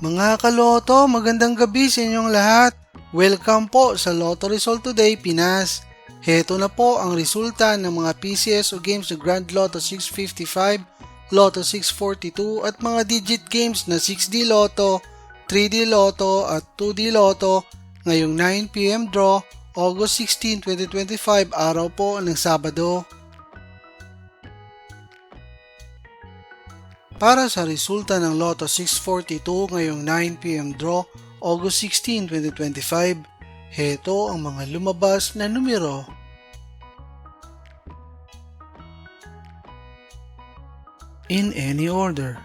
Mga kaloto, magandang gabi sa inyong lahat. Welcome po sa Lotto Result Today, Pinas. Heto na po ang resulta ng mga PCS o games na Grand Lotto 655, Lotto 642 at mga digit games na 6D Lotto, 3D Lotto at 2D Lotto ngayong 9 PM draw, August 16, 2025, araw po ng Sabado. Para sa resulta ng Lotto 642 ngayong 9 PM draw, August 16, 2025, heto ang mga lumabas na numero. In any order.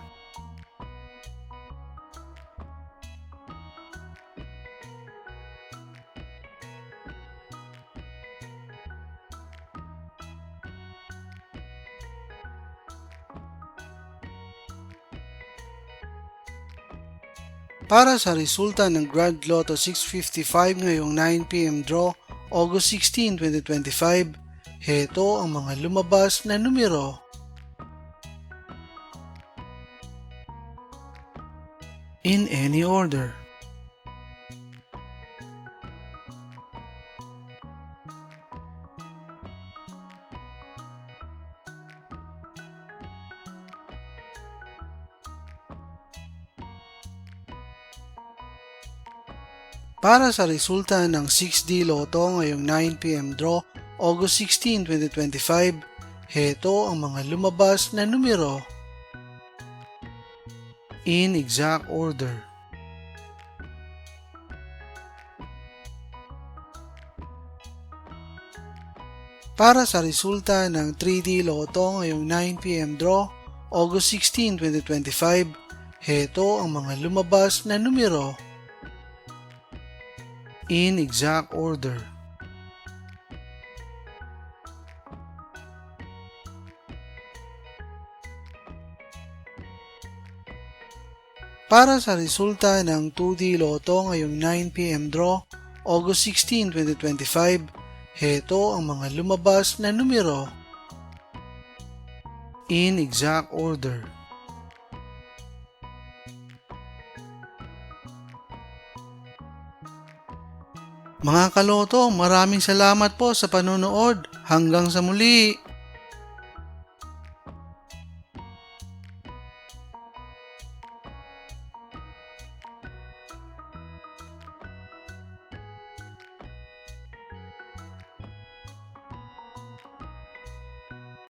Para sa resulta ng Grand Lotto 655 ngayong 9 PM draw, August 16, 2025, heto ang mga lumabas na numero. In any order. Para sa resulta ng 6D Lotto ngayong 9 PM draw, August 16, 2025, heto ang mga lumabas na numero. In exact order. Para sa resulta ng 3D Lotto ngayong 9 PM draw, August 16, 2025, heto ang mga lumabas na numero. In exact order. Para sa resulta ng 2D Lotto ngayong 9 PM draw, August 16, 2025, heto ang mga lumabas na numero. In exact order. Mga kaloto, maraming salamat po sa panonood. Hanggang sa muli!